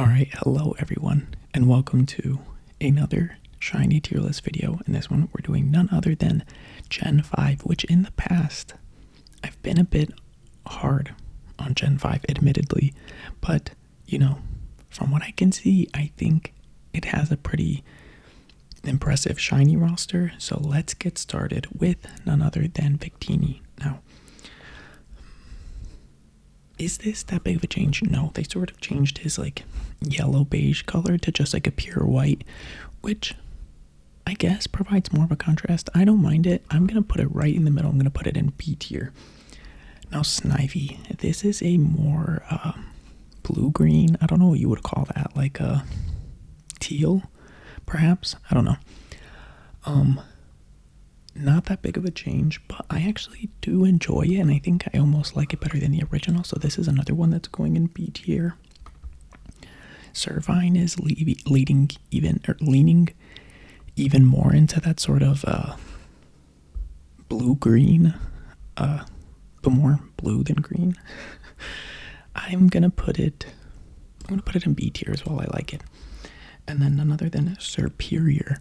Alright, hello everyone, and welcome to another shiny tier list video. In this one, we're doing none other than Gen 5, which in the past, I've been a bit hard on Gen 5, admittedly, but, from what I can see, I think it has a pretty impressive shiny roster, so let's get started with none other than Victini. Now, is this that big of a change? No, they sort of changed his yellow beige color to just like a pure white, which I guess provides more of a contrast. I don't mind it. I'm gonna put it right in the middle. I'm gonna put it in B tier. Now Snivy, this is a more blue-green, I don't know what you would call that, like a teal perhaps, I don't know. Not that big of a change, but I actually do enjoy it, and I think I almost like it better than the original, so this is another one that's going in B tier. Servine is leaning even more into that sort of blue-green, but more blue than green. I'm gonna put it in B tier as well. I like it. And then none other than Superior.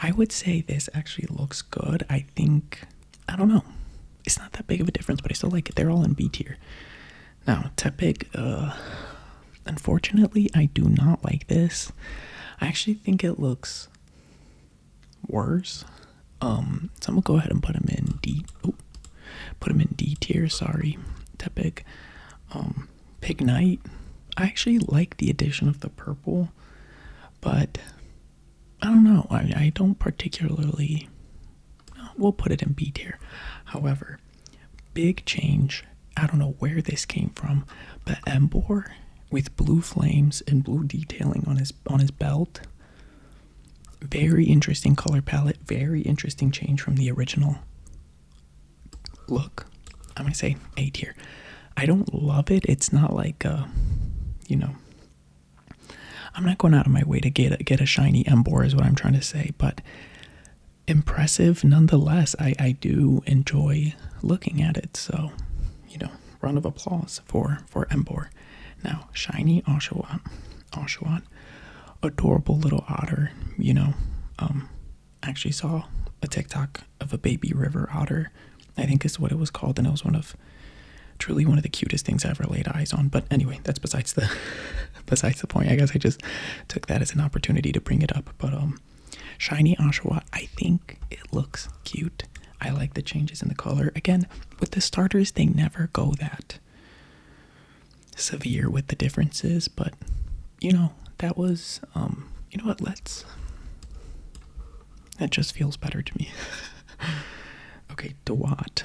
I would say this actually looks good. I don't know. It's not that big of a difference, but I still like it. They're all in B tier. Now, Tepig, unfortunately, I do not like this. I actually think it looks worse. So I'm gonna go ahead and put him in D. Put him in D tier. Sorry, Tepig. Pignite. I actually like the addition of the purple, but I don't know. I don't particularly. We'll put it in B tier. However, big change. I don't know where this came from, but Emboar with blue flames and blue detailing on his belt. Very interesting color palette. Very interesting change from the original look. I'm gonna say A tier. I don't love it. It's not like I'm not going out of my way to get a shiny Emboar is what I'm trying to say, but impressive nonetheless. I do enjoy looking at it, so round of applause for Emboar. Now, shiny Oshawott, adorable little otter. Actually saw a TikTok of a baby river otter, I think is what it was called, and it was truly one of the cutest things I ever laid eyes on. But anyway, that's besides the point. I guess I just took that as an opportunity to bring it up. But shiny Oshawott, I think it looks cute. I like the changes in the color. Again, with the starters, they never go that severe with the differences, but that was that just feels better to me. Okay, Dewott.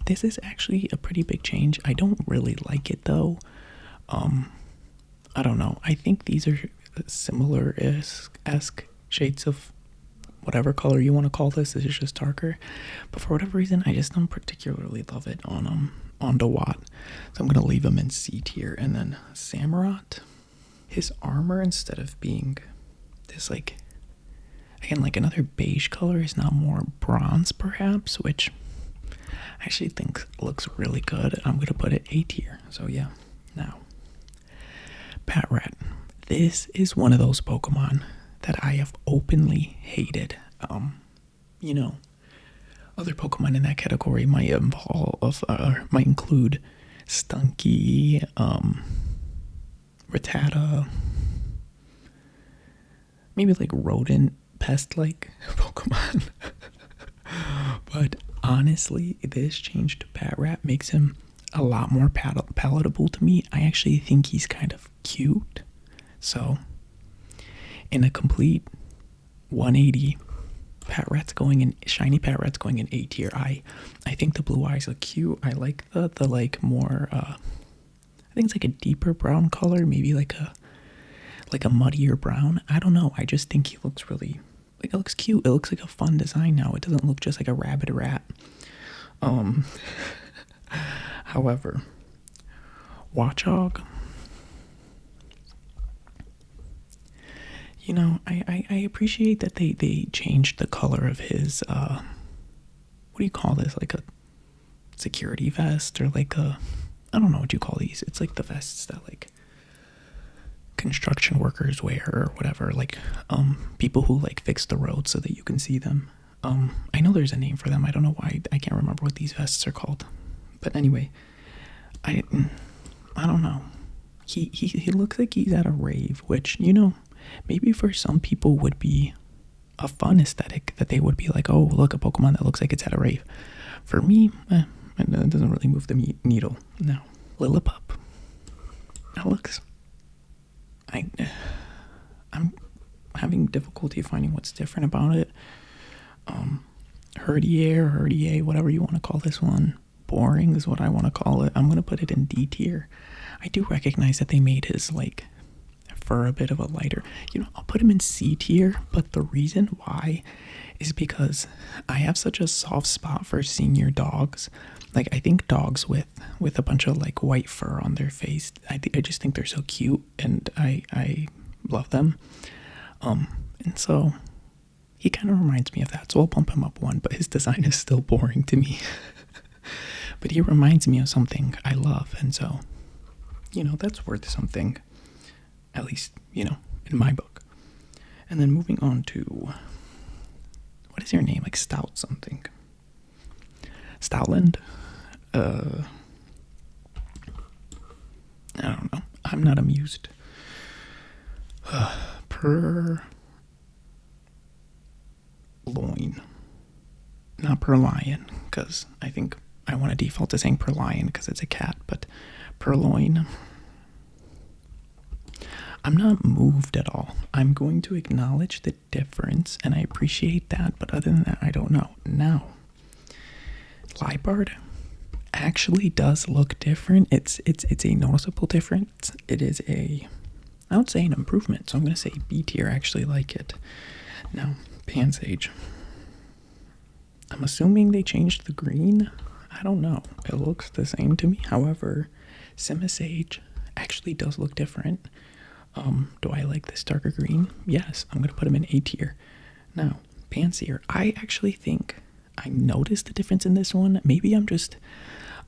This is actually a pretty big change. I don't really like it though. I don't know. I think these are similar-esque shades of whatever color you want to call this. This is just darker. But for whatever reason, I just don't particularly love it on Dewott. So I'm gonna leave him in C tier. And then Samurott, his armor, instead of being this again, another beige color, is now more bronze perhaps, which I actually think looks really good. I'm gonna put it A tier. So yeah. Now, Patrat. This is one of those Pokemon that I have openly hated. Other Pokemon in that category might include Stunky, Rattata, maybe rodent pest-like Pokemon. But honestly, this change to Patrat makes him a lot more palatable to me. I actually think he's kind of cute. So, in a complete 180, shiny Patrat's going in A tier. I think the blue eyes look cute. I like the more I think it's a deeper brown color, maybe like a muddier brown. I don't know. I just think he looks really it looks cute. It looks like a fun design now. It doesn't look just like a rabid rat. However, Watchog, I appreciate that they changed the color of his what do you call this, like a security vest, or I don't know what you call these. It's like the vests that construction workers wear or whatever, like people who like fix the road so that you can see them. I know there's a name for them. I don't know why. I can't remember what these vests are called. But anyway, I don't know. He looks like he's at a rave, which, you know, maybe for some people would be a fun aesthetic, that they would be like, oh, look, a Pokemon that looks like it's at a rave. For me, it doesn't really move the needle. No. Lillipup. That looks... I'm having difficulty finding what's different about it. Herdier, whatever you want to call this one. Boring is what I want to call it. I'm going to put it in D tier. I do recognize that they made his, like, fur a bit of a lighter. You know, I'll put him in C tier, but the reason why is because I have such a soft spot for senior dogs. Like, I think dogs with a bunch of, like, white fur on their face, I just think they're so cute, and I love them. And so he kind of reminds me of that, so I'll bump him up one, but his design is still boring to me. But he reminds me of something I love, and so, you know, that's worth something, at least, you know, in my book. And then moving on to, what is your name? Like Stout something. Stoutland? I don't know. I'm not amused. Purloin. Not Purlion, because I think I want to default to saying Purlion because it's a cat, but Purloin. I'm not moved at all. I'm going to acknowledge the difference, and I appreciate that, but other than that, I don't know. Now, Liepard actually does look different. It's a noticeable difference. It is I would say an improvement, so I'm going to say B tier. I actually like it. Now, Pansage. I'm assuming they changed the green. I don't know. It looks the same to me. However, Simisage actually does look different. Do I like this darker green? Yes, I'm going to put him in A tier. Now, Pansear. I actually think I noticed the difference in this one. Maybe I'm just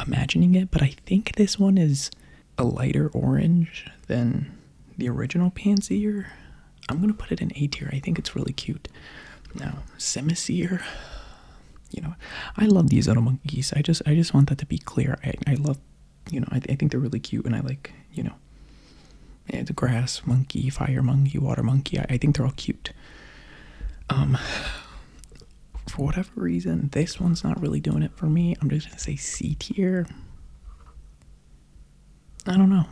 imagining it, but I think this one is a lighter orange than the original Pansear. I'm going to put it in A tier. I think it's really cute. Now, Simisear. You know, I love these little monkeys. I just want that to be clear. I love, you know, I think they're really cute, and I like, you know, the grass monkey, fire monkey, water monkey. I think they're all cute. For whatever reason, this one's not really doing it for me. I'm just gonna say C tier. I don't know.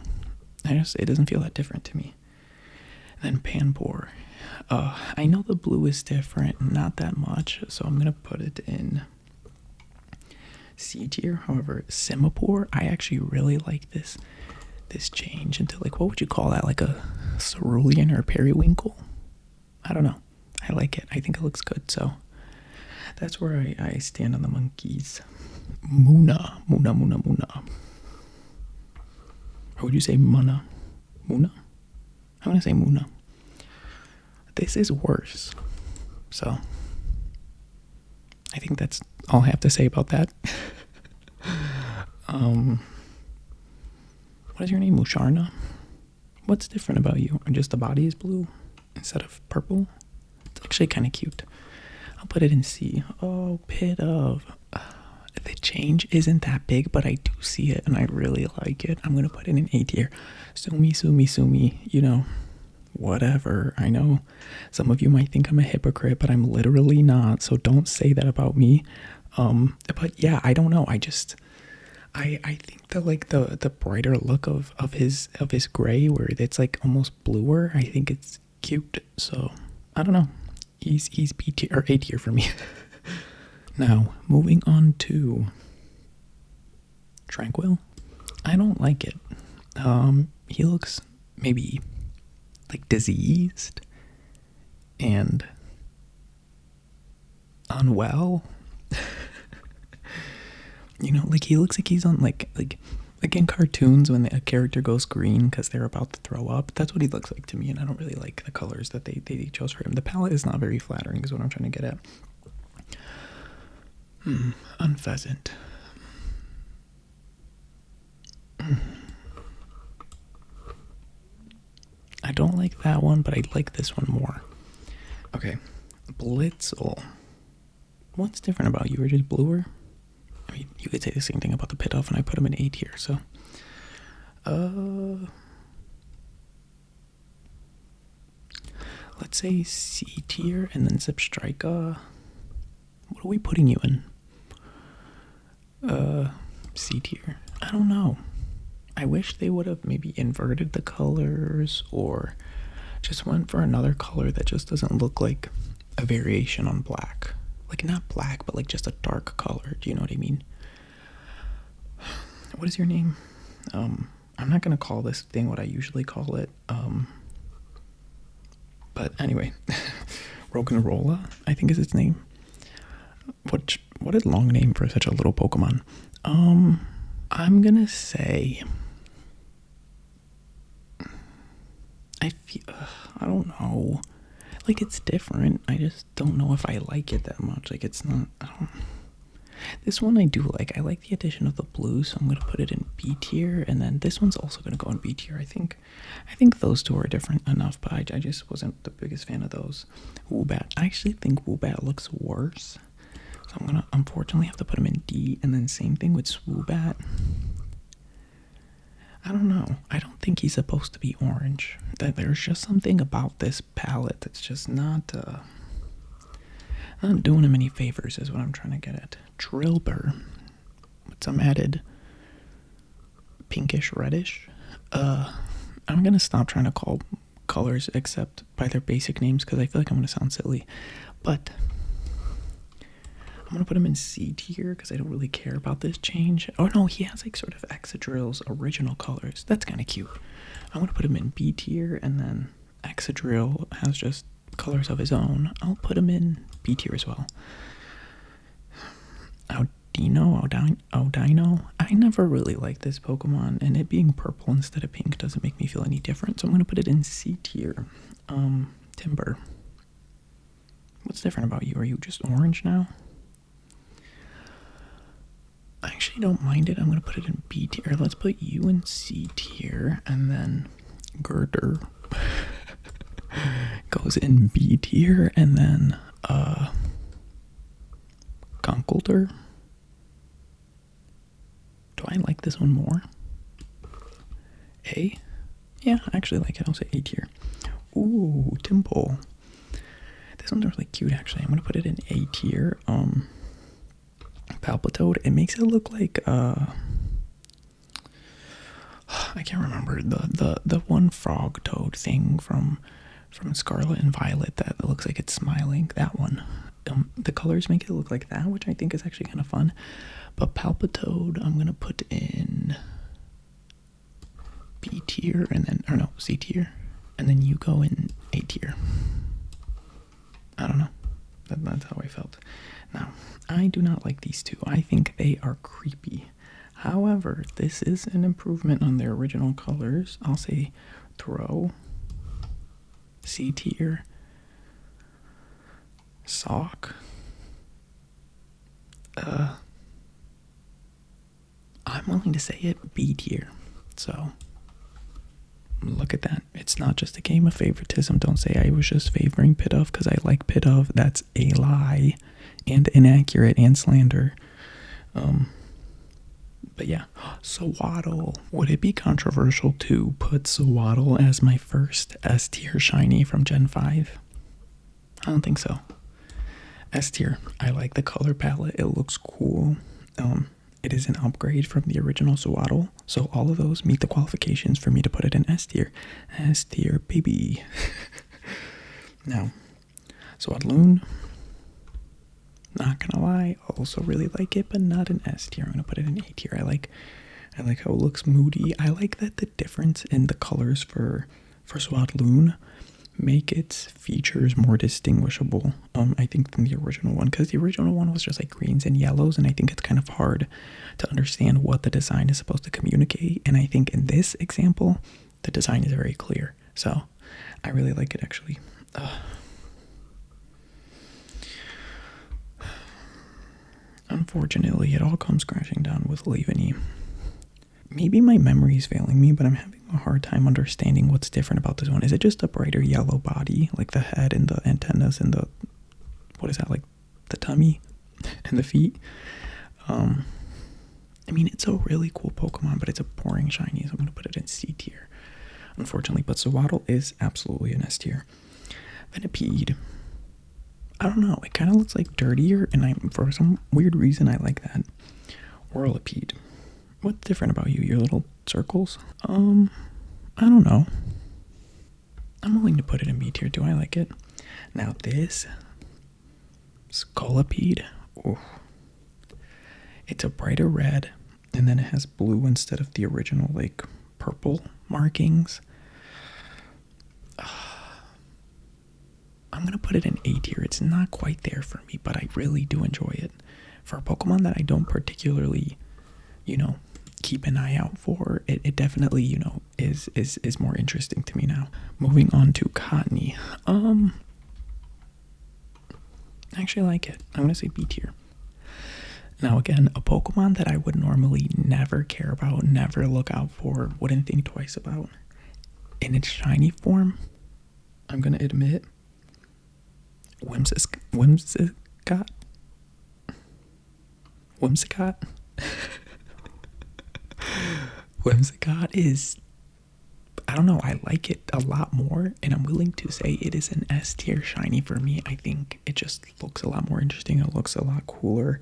It doesn't feel that different to me. And then Panpour. I know the blue is different, not that much, so I'm gonna put it in C tier. However, Simipour, I actually really like this change into, like, what would you call that? Like a cerulean or a periwinkle? I don't know. I like it. I think it looks good, so that's where I stand on the monkeys. Muna. Or would you say Muna? Muna? I'm gonna say Muna. This is worse. So I think that's all I have to say about that. What is your name? Musharna? What's different about you? Or just the body is blue instead of purple? It's actually kind of cute. I'll put it in C. Oh, Pidove. The change isn't that big, but I do see it, and I really like it. I'm going to put it in A tier. Sumi. You know, whatever. I know some of you might think I'm a hypocrite, but I'm literally not, so don't say that about me. But yeah, I don't know. I think that, like, the brighter look of his gray, where it's like almost bluer, I think it's cute. So I don't know. He's B tier or A tier for me. Now, moving on to Tranquil. I don't like it. He looks maybe like diseased and unwell. You know, like, he looks like he's on like in cartoons when a character goes green because they're about to throw up. That's what he looks like to me, and I don't really like the colors that they chose for him. The palette is not very flattering is what I'm trying to get at. Unpheasant. I don't like that one, but I like this one more. Okay, Blitzel. What's different about you? Or just bluer? I mean, you could say the same thing about the Pitoff, and I put him in A tier, so. Let's say C tier, and then Zipstrika. What are we putting you in? C tier. I don't know. I wish they would have maybe inverted the colors, or just went for another color that just doesn't look like a variation on black. Like, not black, but like just a dark color. Do you know what I mean? What is your name? I'm not gonna call this thing what I usually call it. But anyway, Roggenrola, I think is its name. What a long name for such a little Pokemon. I'm gonna say, I don't know. Like, it's different. I just don't know if I like it that much. Like, it's not. This one I do like. I like the addition of the blue, so I'm gonna put it in B tier, and then this one's also gonna go in B tier. I think those two are different enough, but I just wasn't the biggest fan of those. Woobat. I actually think Woobat looks worse, so I'm gonna unfortunately have to put him in D. And then same thing with Swoobat. I don't know. I don't think he's supposed to be orange. That there's just something about this palette that's just not doing him any favors, is what I'm trying to get at. Drillbur, with some added pinkish reddish. I'm gonna stop trying to call colors except by their basic names, because I feel like I'm gonna sound silly. But I'm gonna put him in C tier because I don't really care about this change. Oh no, he has like sort of Excadrill's original colors. That's kind of cute. I'm gonna put him in B tier, and then Excadrill has just colors of his own. I'll put him in B tier as well. Audino. I never really liked this Pokemon, and it being purple instead of pink doesn't make me feel any different, so I'm gonna put it in C tier. Timber. What's different about you? Are you just orange now? I actually don't mind it. I'm gonna put it in B tier. Let's put you in C tier, and then Girder goes in B tier, and then Conkeldurr. Do I like this one more? A? Yeah, I actually like it. I'll say A tier. Ooh, Timple. This one's really cute, actually. I'm gonna put it in A tier. Palpitoad. It makes it look like I can't remember the one frog toad thing from Scarlet and Violet that looks like it's smiling. That one. The colors make it look like that, which I think is actually kind of fun. But Palpitoad, I'm gonna put in B tier, and then, or no, C tier, and then you go in A tier. I don't know. That's how I felt. Now, I do not like these two. I think they are creepy. However, this is an improvement on their original colors. I'll say Throw, C tier, Sock. I'm willing to say it B tier. So, look at that. It's not just a game of favoritism. Don't say I was just favoring Pidove because I like Pidove. That's a lie and inaccurate and slander. But yeah, Sewaddle. Would it be controversial to put Sewaddle as my first S tier shiny from Gen 5? I don't think so. S tier. I like the color palette. It looks cool. It is an upgrade from the original Sewaddle, so all of those meet the qualifications for me to put it in S tier. S tier, baby. Now, Swadloon. Not gonna lie, also really like it, but not an S tier. I'm gonna put it in A tier. I like how it looks moody. I like that the difference in the colors for Swadloon make its features more distinguishable, I think, than the original one, because the original one was just like greens and yellows, and I think it's kind of hard to understand what the design is supposed to communicate. And I think in this example, the design is very clear, so I really like it, actually. Unfortunately, it all comes crashing down with Leaveney. Maybe my memory is failing me, but I'm having a a hard time understanding what's different about this one. Is it just a brighter yellow body, like the head and the antennas and the, what is that, like the tummy and the feet? I mean, it's a really cool Pokemon, but it's a boring shiny, so I'm going to put it in C tier, unfortunately. But Sewaddle is absolutely an S tier. Venipede, I don't know, it kind of looks like dirtier, and for some weird reason I like that. Whirlipede, what's different about you? Your little circles? I don't know. I'm willing to put it in B tier. Do I like it? Now this Scolipede, oh, it's a brighter red, and then it has blue instead of the original, like, purple markings. I'm going to put it in A tier. It's not quite there for me, but I really do enjoy it. For a Pokemon that I don't particularly, keep an eye out for, it definitely, is more interesting to me now. Moving on to Cottonee. I actually like it. I'm going to say B tier. Now again, a Pokemon that I would normally never care about, never look out for, wouldn't think twice about. In its shiny form, I'm going to admit, Whimsicott? Whimsicott? Whimsicott is, I don't know, I like it a lot more, and I'm willing to say it is an S tier shiny for me. I think it just looks a lot more interesting. It looks a lot cooler.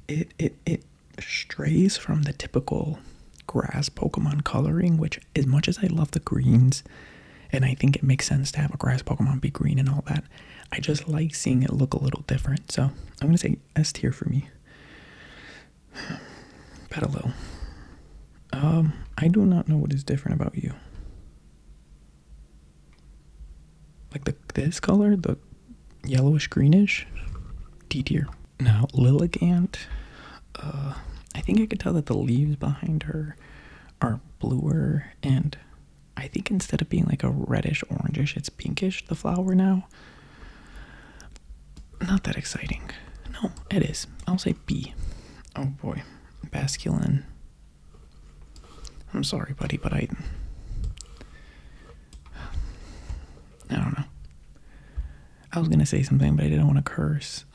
It strays from the typical grass Pokemon coloring, which, as much as I love the greens, and I think it makes sense to have a grass Pokemon be green and all that, I just like seeing it look a little different. So I'm going to say S tier for me. Petalil. I do not know what is different about you. Like this color, the yellowish greenish, D tier. Now Lilligant, I think I could tell that the leaves behind her are bluer, and I think instead of being like a reddish orangish, it's pinkish, the flower now. Not that exciting. No, it is. I'll say B. Oh boy. Basculin. I'm sorry, buddy, but I don't know. I was gonna say something, but I didn't want to curse.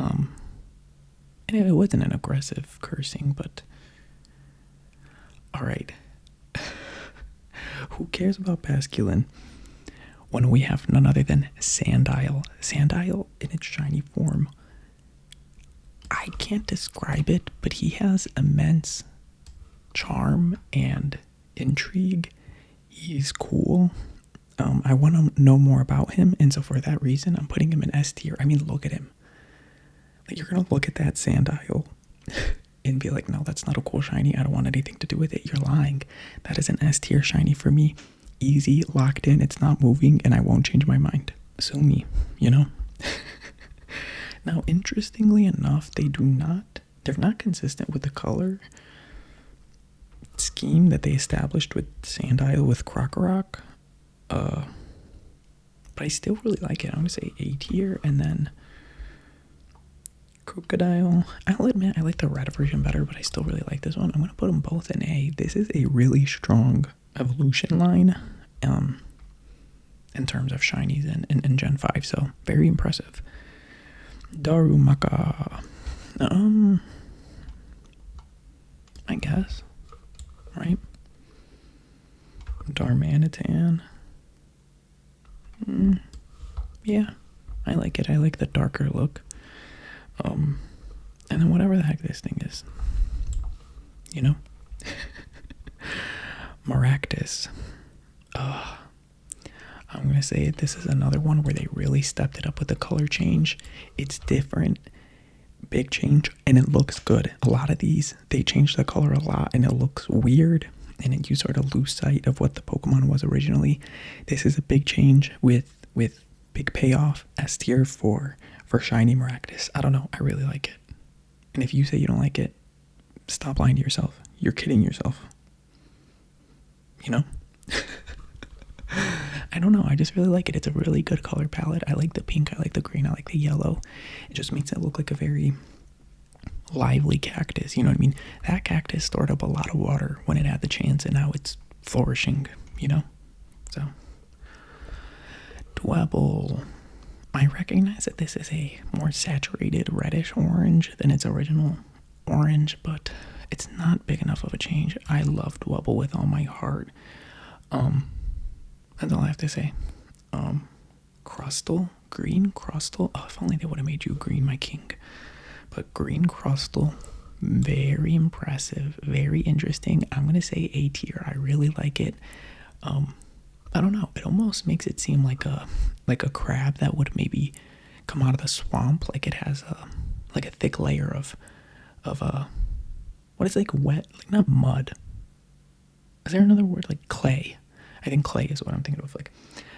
And it wasn't an aggressive cursing, but alright. Who cares about Basculin when we have none other than Sandile? Sandile in its shiny form. I can't describe it, but he has immense charm and intrigue. He's cool. I want to know more about him, and so for that reason, I'm putting him in S tier. I mean, look at him. Like, you're gonna look at that Sandile and be like, no, that's not a cool shiny. I don't want anything to do with it. You're lying. That is an S tier shiny for me. Easy, locked in, it's not moving, and I won't change my mind. Sue me, Now, interestingly enough, they're not consistent with the color scheme that they established with Sandile with Krokorok. But I still really like it. I'm going to say A tier, and then Crocodile. I'll admit I like the red version better, but I still really like this one. I'm going to put them both in A. This is a really strong evolution line in terms of shinies in Gen 5, so very impressive. Darumaka. I guess, right? Darmanitan. Yeah, I like it. I like the darker look. And then whatever the heck this thing is, Maractus. I'm going to say this is another one where they really stepped it up with the color change. It's different, big change, and it looks good. A lot of these, they change the color a lot, and it looks weird, and you sort of lose sight of what the Pokemon was originally. This is a big change with big payoff. S tier for shiny Maractus. I don't know. I really like it. And if you say you don't like it, stop lying to yourself. You're kidding yourself. I don't know. I just really like it. It's a really good color palette. I like the pink. I like the green. I like the yellow. It just makes it look like a very lively cactus. You know what I mean? That cactus stored up a lot of water when it had the chance, and now it's flourishing, Carracosta. Dwebble. I recognize that this is a more saturated reddish orange than its original orange, but it's not big enough of a change. I love Dwebble with all my heart. That's all I have to say. Crustle, green Crustle. Oh, if only they would have made you green, my king. But green Crustle, very impressive, very interesting. I'm gonna say A tier. I really like it. I don't know. It almost makes it seem like a crab that would maybe come out of the swamp. Like it has a thick layer of what is like wet, like not mud. Is there another word like clay? I think clay is what I'm thinking of, like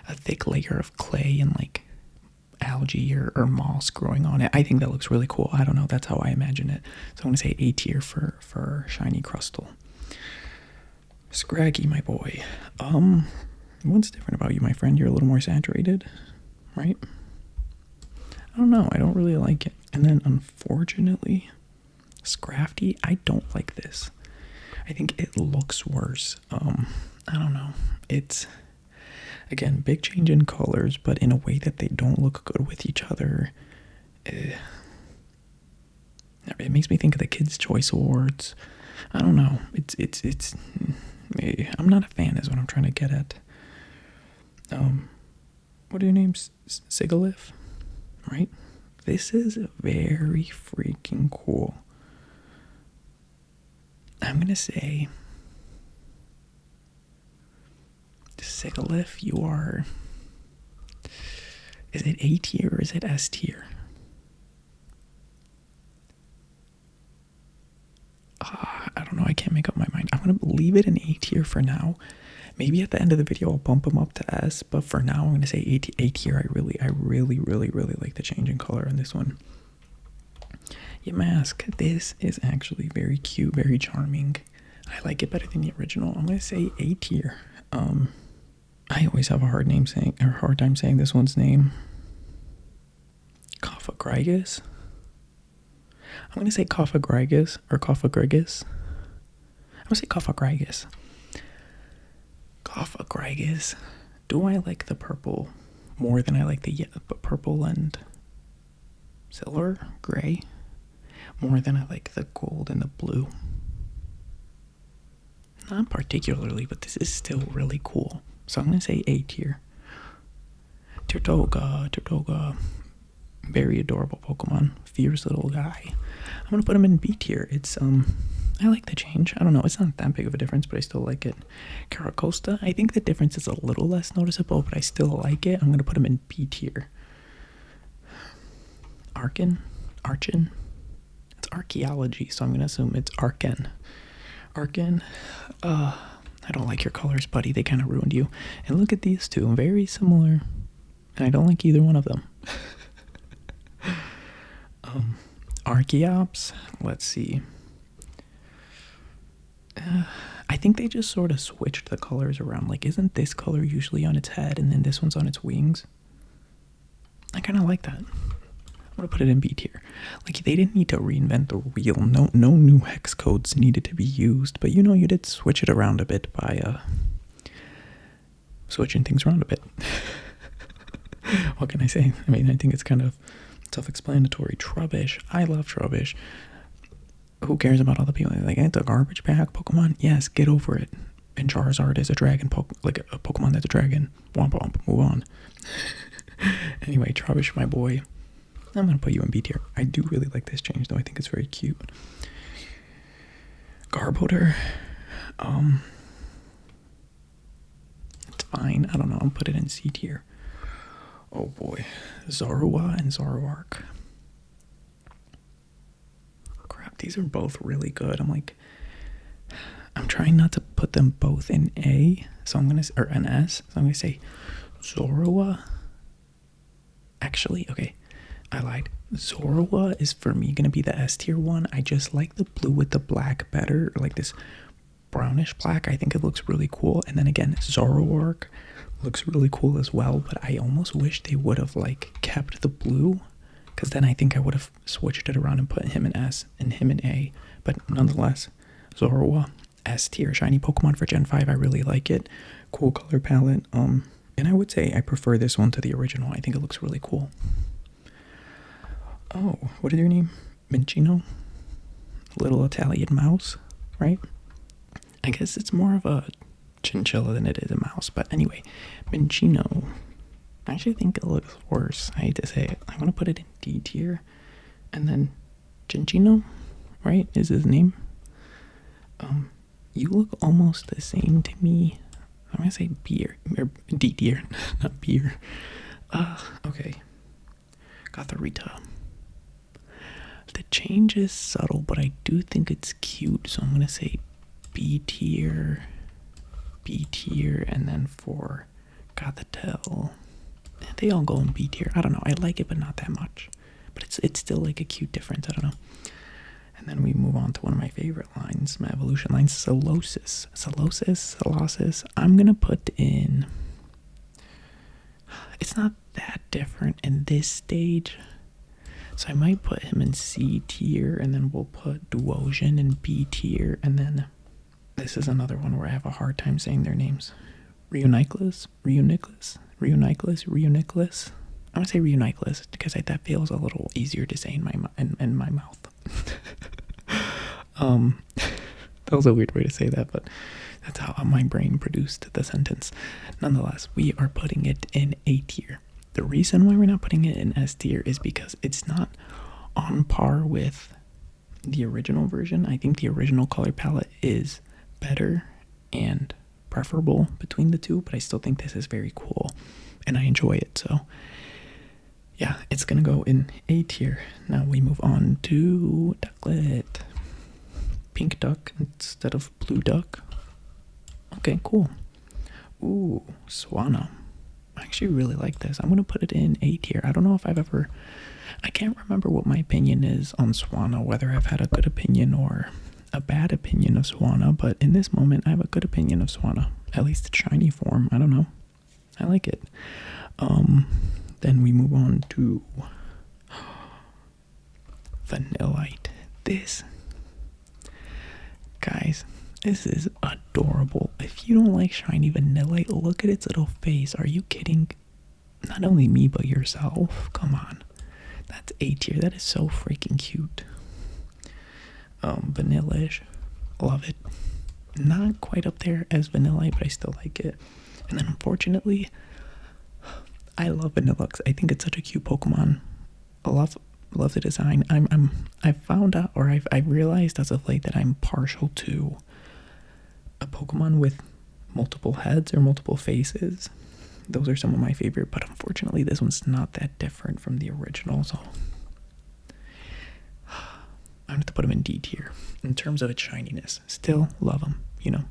a thick layer of clay and like algae or moss growing on it. I think that looks really cool. I don't know. That's how I imagine it. So I'm gonna say A tier for shiny Crustle. Scraggy, my boy. What's different about you, my friend? You're a little more saturated, right? I don't know. I don't really like it. And then, unfortunately, Scrafty, I don't like this. I think it looks worse. I don't know. It's, again, big change in colors, but in a way that they don't look good with each other. It makes me think of the Kids' Choice Awards. I don't know. It's. I'm not a fan, is what I'm trying to get at. What are your names? Sigalith, right? This is very freaking cool. I'm gonna say, Sigalith, you are. Is it A tier or is it S tier? I don't know. I can't make up my mind. I'm gonna leave it in A tier for now. Maybe at the end of the video I'll bump them up to S, but for now I'm gonna say A tier. I really like the change in color on this one. Yamask, this is actually very cute, very charming. I like it better than the original. I'm gonna say A tier. I always have a hard time saying this one's name. Cophagrigus. I'm gonna say Cophagrigus or Cophagrigus. I'm gonna say Cophagrigus. Cophagrigus. Do I like the purple more than I like the purple and silver, gray? More than I like the gold and the blue? Not particularly, but this is still really cool. So I'm gonna say A tier. Tirtoga. Very adorable Pokemon. Fierce little guy. I'm gonna put him in B tier. It's I like the change. I don't know, it's not that big of a difference, but I still like it. Carracosta, I think the difference is a little less noticeable, but I still like it. I'm gonna put him in B tier. Archin. It's archaeology, so I'm gonna assume it's Archin. I don't like your colors, buddy. They kind of ruined you. And look at these two, very similar, and I don't like either one of them. Archeops, let's see. I think they just sort of switched the colors around. Like, isn't this color usually on its head and then this one's on its wings? I kind of like that. I'm gonna put it in B tier. Like, they didn't need to reinvent the wheel. No new hex codes needed to be used, but you did switch it around a bit by switching things around a bit. What can I say? I mean, I think it's kind of self-explanatory. Trubbish. I love Trubbish. Who cares about other people? Like, it's a garbage bag Pokemon. Yes, get over it. And Charizard is a dragon, like a Pokemon that's a dragon. Womp womp. Move on. Anyway, Trubbish, my boy. I'm gonna put you in B tier. I do really like this change, though. I think it's very cute. Garbodor. It's fine. I don't know. I'll put it in C tier. Oh boy. Zorua and Zoroark. Crap, these are both really good. I'm trying not to put them both in A, so I'm gonna, or an S, so I'm gonna say Zorua. Actually, okay, I lied. Zorua is for me gonna be the S tier one. I just like the blue with the black better, or like this brownish black. I think it looks really cool. And then again, Zoroark looks really cool as well, but I almost wish they would have like kept the blue, because then I think I would have switched it around and put him in S and him in A. But nonetheless, Zorua, S tier, shiny Pokemon for Gen 5. I really like it. Cool color palette. And I would say I prefer this one to the original. I think it looks really cool. Oh, what is your name? Mincino? Little Italian mouse, right? I guess it's more of a chinchilla than it is a mouse. But anyway, Mincino. I actually think it looks worse. I hate to say it. I'm going to put it in D tier. And then Chinchino, right, is his name. You look almost the same to me. I'm going to say beer. Or D tier, not beer. Okay. Gotharita. The change is subtle, but I do think it's cute. So I'm going to say B tier, and then for Gothitelle, they all go in B tier. I don't know. I like it, but not that much. But it's still like a cute difference. I don't know. And then we move on to one of my favorite lines, my evolution lines, Solosis. I'm going to put in... It's not that different in this stage. So I might put him in C tier, and then we'll put Duosion in B tier, and then this is another one where I have a hard time saying their names. Reuniclus. I'm gonna say Reuniclus because that feels a little easier to say in my mouth. That was a weird way to say that, but that's how my brain produced the sentence. Nonetheless, we are putting it in A tier. The reason why we're not putting it in S tier is because it's not on par with the original version. I think the original color palette is better and preferable between the two, but I still think this is very cool and I enjoy it. So yeah, it's gonna go in A tier. Now we move on to Ducklet. Pink duck instead of blue duck. Okay, cool. Ooh, Swanna. I actually really like this. I'm gonna put it in A tier. I don't know if I can't remember what my opinion is on Swanna, whether I've had a good opinion or a bad opinion of Swanna, but in this moment I have a good opinion of Swanna. At least the shiny form. I don't know. I like it. Then we move on to Vanillite. Guys, this is adorable. If you don't like shiny Vanillite, look at its little face. Are you kidding? Not only me, but yourself. Come on. That's A tier. That is so freaking cute. Vanillish. Love it. Not quite up there as Vanillite, but I still like it. And then unfortunately, I love Vanillux. I think it's such a cute Pokemon. I love the design. I've found out, or I've realized as of late that I'm partial to a Pokemon with multiple heads or multiple faces. Those are some of my favorite, but unfortunately this one's not that different from the original, so I'm going to put him in D tier. In terms of its shininess, still love him, you know.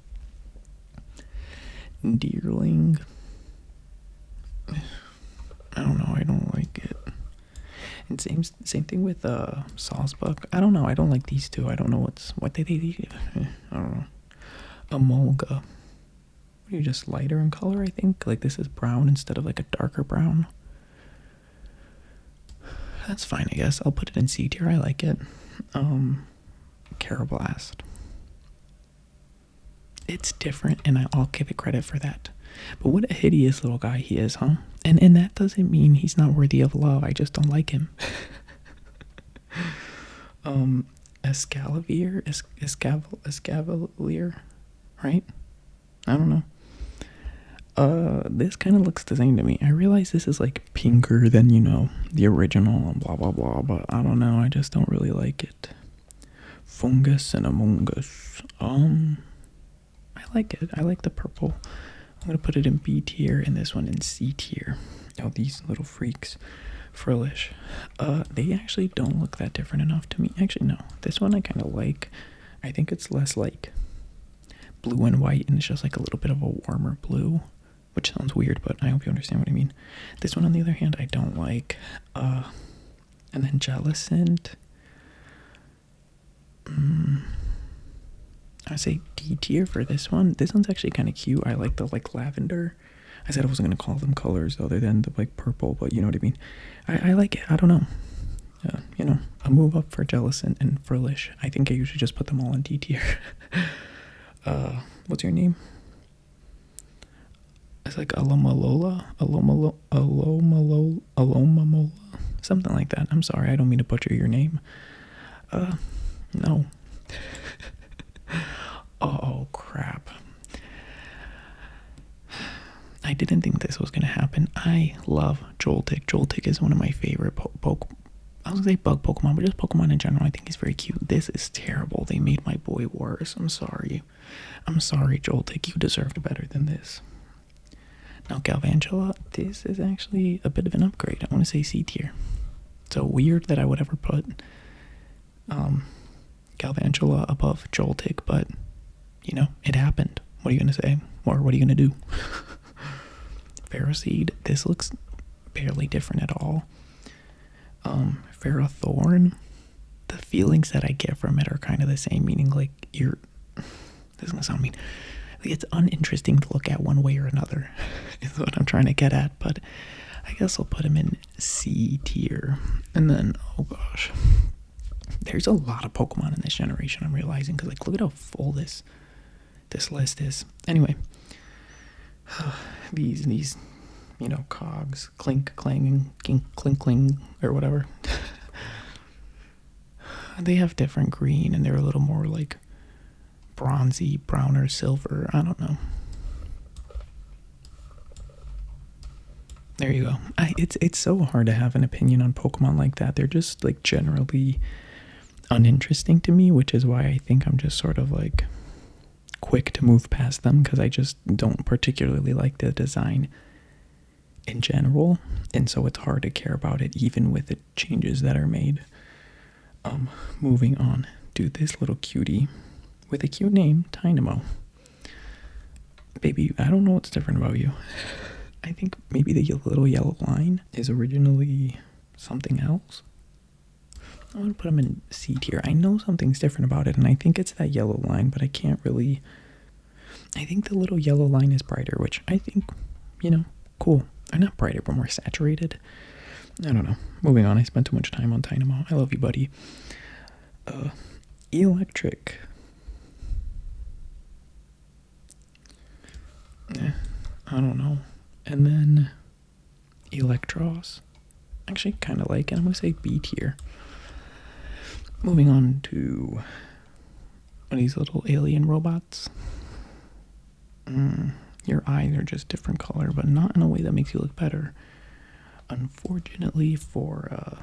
Deerling. I don't know, I don't like it. And same thing with Sawsbuck. I don't know, I don't like these two. I don't know what they I don't know. Emolga. What are you, just lighter in color, I think? Like this is brown instead of like a darker brown. That's fine, I guess. I'll put it in C tier. I like it. Carablast. It's different, and I'll give it credit for that. But what a hideous little guy he is, huh? And that doesn't mean he's not worthy of love. I just don't like him. Escavalier, right? I don't know. This kind of looks the same to me. I realize this is like pinker than, you know, the original and blah blah blah, but I don't know, I just don't really like it. Fungus and Among Us. I like it. I like the purple. I'm gonna put it in B tier and this one in C tier. Oh, these little freaks. Frillish. They actually don't look that different enough to me. Actually, no. This one I kind of like. I think it's less like blue and white, and it's just like a little bit of a warmer blue, which sounds weird, but I hope you understand what I mean. This one, on the other hand, I don't like. And then Jellicent. I say D tier for this one. This one's actually kind of cute. I like the like lavender. I said I wasn't gonna call them colors other than the like purple, but you know what I mean. I like it. I don't know. You know, a move up for Jellicent and Frillish. I think I usually just put them all in D tier. What's your name? It's like Alomamola, something like that. I'm sorry, I don't mean to butcher your name. No. Oh, crap. I didn't think this was gonna happen. I love Joltik. Joltik is one of my favorite I was gonna say bug Pokemon, but just Pokemon in general. I think he's very cute. This is terrible. They made my boy worse. I'm sorry. I'm sorry, Joltik. You deserved better than this. Now, Galvantula, this is actually a bit of an upgrade. I want to say C tier. So weird that I would ever put Galvantula above Joltik, but, you know, it happened. What are you going to say? Or what are you going to do? Ferroseed, this looks barely different at all. Ferrothorn, the feelings that I get from it are kind of the same, meaning like this is going to sound mean. Like it's uninteresting to look at one way or another, is what I'm trying to get at, but I guess I'll put him in C tier. And then, oh gosh, there's a lot of Pokemon in this generation, I'm realizing, because like look at how full this list is. Anyway, these you know, cogs, clink, clanging, clink, cling, or whatever. They have different green, and they're a little more like bronzy, browner, silver. I don't know. There you go. It's so hard to have an opinion on Pokemon like that. They're just like generally uninteresting to me, which is why I think I'm just sort of like quick to move past them, because I just don't particularly like the design in general, and so it's hard to care about it even with the changes that are made. Moving on to this little cutie with a cute name, Tynamo. Baby, I don't know what's different about you. I think maybe the little yellow line is originally something else. I'm gonna put him in C tier. I know something's different about it, and I think it's that yellow line, but I can't really. I think the little yellow line is brighter, which I think, you know, cool. Or not brighter, but more saturated. I don't know. Moving on. I spent too much time on Tynamo. I love you, buddy. Electric. I don't know. And then Electros. Actually, kind of like it. I'm going to say B tier. Moving on to these little alien robots. Your eyes are just different color, but not in a way that makes you look better. Unfortunately for,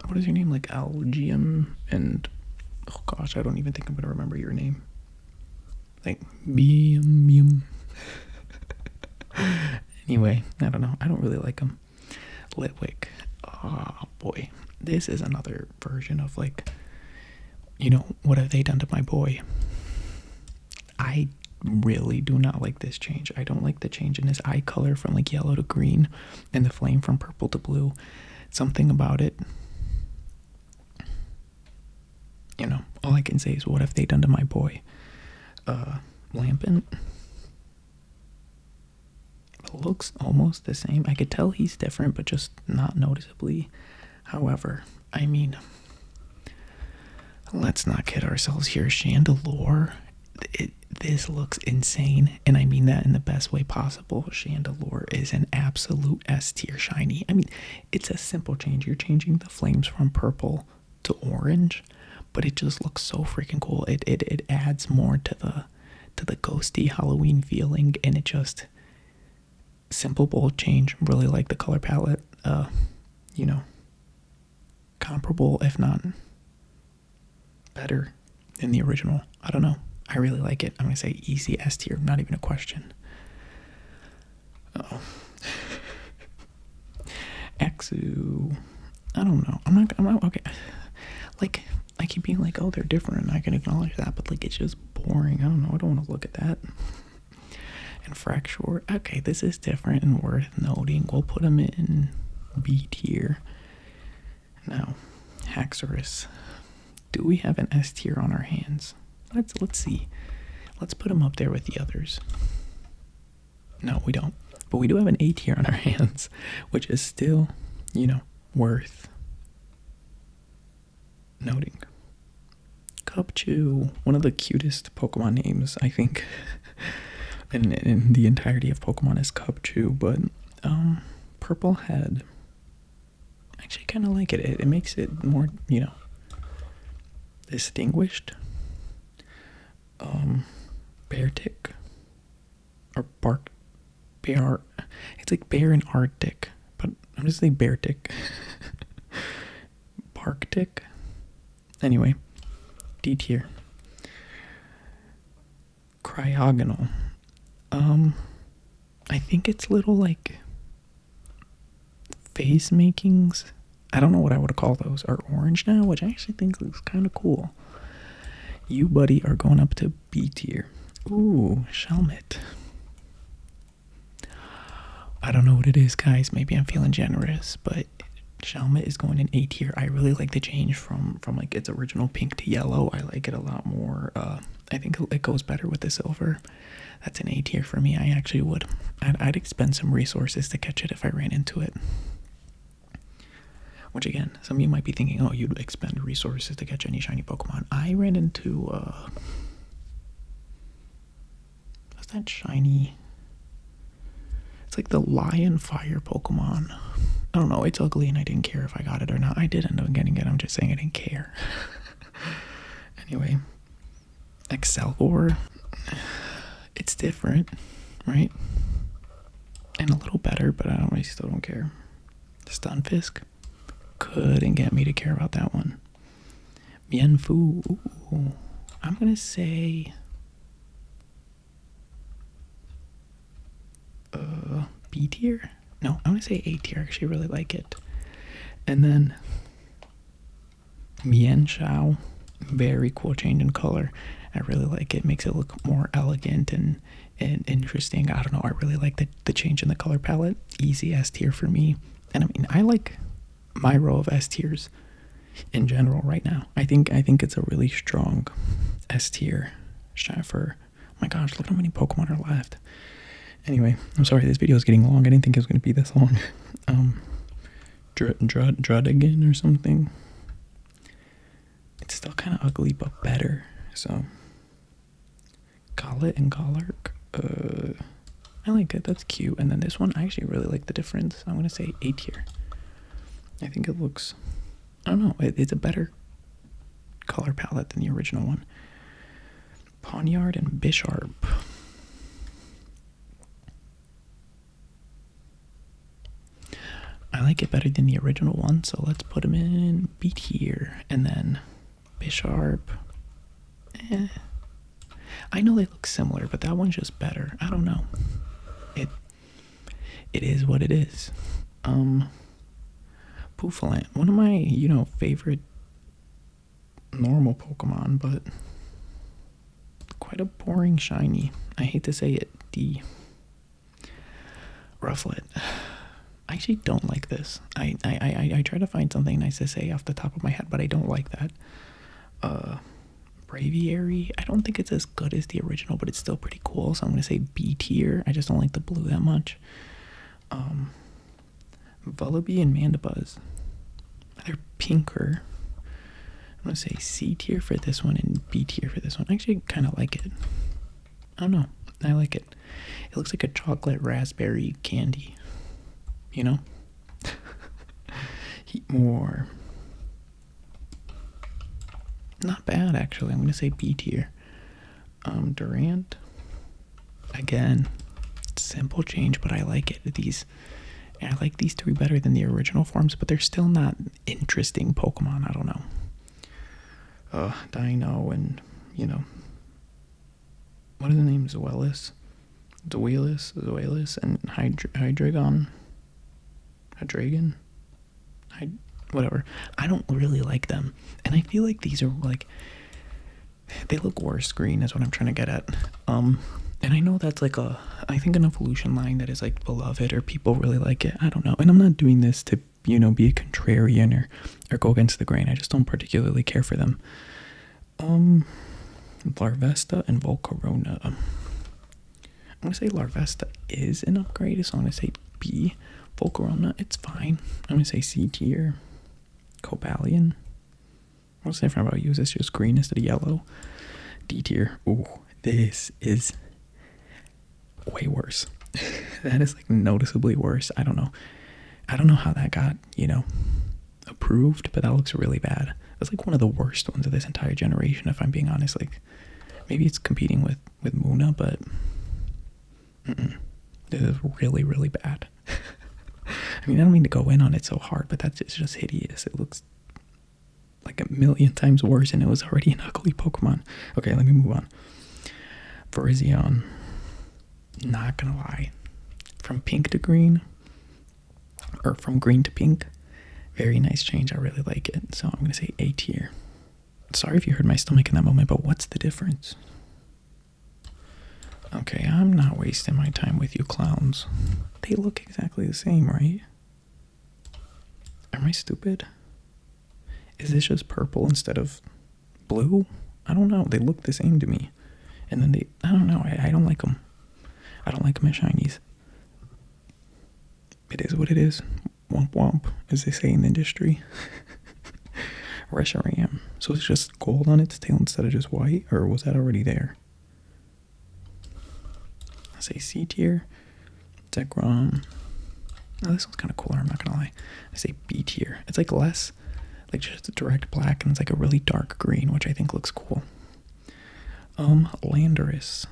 what is your name? Like Algium and, oh gosh, I don't even think I'm going to remember your name. Like, Bium. Anyway, I don't know. I don't really like them. Litwick. Oh boy. This is another version of like, you know, what have they done to my boy? I really do not like this change. I don't like the change in his eye color from like yellow to green and the flame from purple to blue. Something about it, you know, all I can say is what have they done to my boy? Lampent. It looks almost the same. I could tell he's different, but just not noticeably. However, I mean, let's not kid ourselves here. Chandelure, this looks insane, and I mean that in the best way possible. Chandelure is an absolute S tier shiny. I mean, it's a simple change. You're changing the flames from purple to orange, but it just looks so freaking cool. It adds more to the ghosty Halloween feeling, and it just simple bold change. Really like the color palette. You know, comparable if not better than the original. I don't know. I really like it. I'm gonna say easy S tier, not even a question. Exu. I don't know. I'm not okay. Like, I keep being like, oh, they're different, and I can acknowledge that, but like, it's just boring. I don't know. I don't want to look at that. And Fracture. Okay, this is different and worth noting. We'll put them in B tier. Now, Haxorus. Do we have an S tier on our hands? Let's see. Let's put him up there with the others. No, we don't. But we do have an A tier on our hands, which is still, you know, worth noting. Cubchoo, one of the cutest Pokemon names, I think. in the entirety of Pokemon is Cubchoo, but Purple Head, I actually kind of like it. It makes it more, distinguished. Beartic or Bear. It's like bear and Arctic, but I'm just saying Beartic. Barktic. Anyway, D tier. Cryogonal. I think it's little like face makings. I don't know what I would call those. Are orange now, which I actually think looks kind of cool. You, buddy, are going up to B tier. Ooh, Shelmet. I don't know what it is, guys. Maybe I'm feeling generous, but Shelmet is going in A tier. I really like the change from like its original pink to yellow. I like it a lot more. I think it goes better with the silver. That's an A tier for me. I actually would. I'd expend some resources to catch it if I ran into it. Which again, some of you might be thinking, oh, you'd expend resources to catch any shiny Pokemon. I ran into, what's that shiny? It's like the Lion Fire Pokemon. I don't know, it's ugly and I didn't care if I got it or not. I did end up getting it, I'm just saying I didn't care. Anyway, Excelgor, it's different, right? And a little better, but I still don't care. Stunfisk. Couldn't get me to care about that one. Mienfoo. Ooh, I'm gonna say B tier. No, I'm gonna say A tier. I actually really like it. And then Mienshao, very cool change in color. I really like it. Makes it look more elegant and interesting. I don't know. I really like the change in the color palette. Easy S tier for me. And I mean, I like my row of S tiers in general right now. I think it's a really strong S tier for, oh my gosh, look how many Pokemon are left. Anyway, I'm sorry this video is getting long. I didn't think it was going to be this long. Druddigan or something. It's still kind of ugly but better. So Golett and Golurk, I like it. That's cute. And then this one, I actually really like the difference. I'm going to say A tier. I think it looks, I don't know, it's a better color palette than the original one. Pawniard and Bisharp. I like it better than the original one, so let's put them in B tier. And then Bisharp. I know they look similar, but that one's just better. I don't know. It is what it is. Pouffalant, one of my, favorite normal Pokemon, but quite a boring shiny. I hate to say it, D. Rufflet. I actually don't like this. I try to find something nice to say off the top of my head, but I don't like that. Braviary, I don't think it's as good as the original, but it's still pretty cool, so I'm going to say B tier. I just don't like the blue that much. Vullaby and Mandibuzz. They're pinker. I'm going to say C tier for this one and B tier for this one. I actually kind of like it. I don't know. I like it. It looks like a chocolate raspberry candy. Heatmore. Not bad, actually. I'm going to say B tier. Durant. Again, simple change, but I like it. I like these three better than the original forms, but they're still not interesting Pokemon. I don't know. Dino and, what are the names? Zoelis, and Hydreigon. Whatever. I don't really like them. And I feel like these are like, they look worse green is what I'm trying to get at. And I know that's like I think an evolution line that is like beloved or people really like it. I don't know. And I'm not doing this to, be a contrarian or go against the grain. I just don't particularly care for them. Larvesta and Volcarona. I'm going to say Larvesta is an upgrade, so I'm going to say B. Volcarona, it's fine. I'm going to say C tier. Cobalion. What's different about you? Is this just green instead of yellow? D tier. Ooh, this is way worse. That is like noticeably worse. I don't know. I don't know how that got, approved, but that looks really bad. That's like one of the worst ones of this entire generation, if I'm being honest. Like, maybe it's competing with Muna, but this is really, really bad. I mean, I don't mean to go in on it so hard, but it's just hideous. It looks like a million times worse, and it was already an ugly Pokemon. Okay, let me move on. Virizion. Not gonna lie. From pink to green, or from green to pink, very nice change. I really like it. So I'm gonna say A tier. Sorry if you heard my stomach in that moment, but what's the difference? Okay, I'm not wasting my time with you clowns. They look exactly the same, right? Am I stupid? Is this just purple instead of blue? I don't know. They look the same to me. And then I don't know. I don't like them. I don't like them as shinies. It is what it is. Womp womp, as they say in the industry. Reshiram. So it's just gold on its tail instead of just white? Or was that already there? I say C tier. Zekrom. Oh, this one's kind of cooler, I'm not gonna lie. I say B tier. It's like less, like just a direct black, and it's like a really dark green, which I think looks cool. Landorus.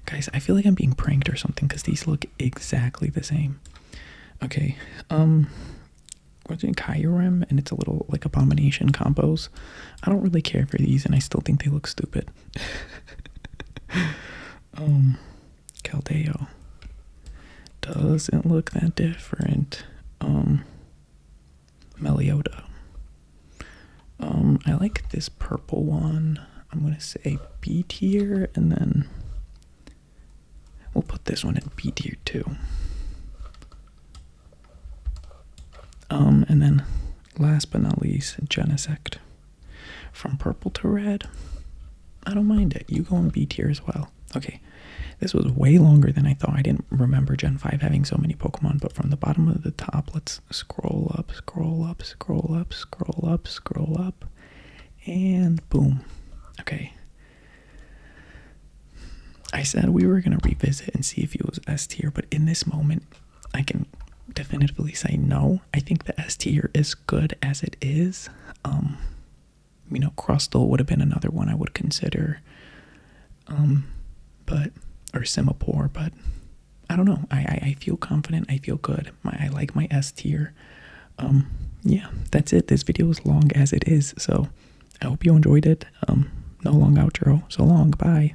Guys, I feel like I'm being pranked or something because these look exactly the same. Okay, what's it, Kyurem, and it's a little like Abomination combos. I don't really care for these, and I still think they look stupid. Keldeo doesn't look that different. Melioda. I like this purple one. I'm gonna say B tier, and then we'll put this one in B tier too. And then last but not least, Genesect. From purple to red. I don't mind it. You go in B tier as well. Okay, this was way longer than I thought. I didn't remember Gen 5 having so many Pokemon, but from the bottom of the top, let's scroll up, scroll up, scroll up, scroll up, scroll up, and boom. Okay. I said we were going to revisit and see if it was S tier, but in this moment, I can definitively say no. I think the S tier is good as it is. Crustle would have been another one I would consider. Or Simipour, but I don't know. I feel confident. I feel good. I like my S tier. Yeah, that's it. This video is long as it is, so I hope you enjoyed it. No long outro. So long. Bye.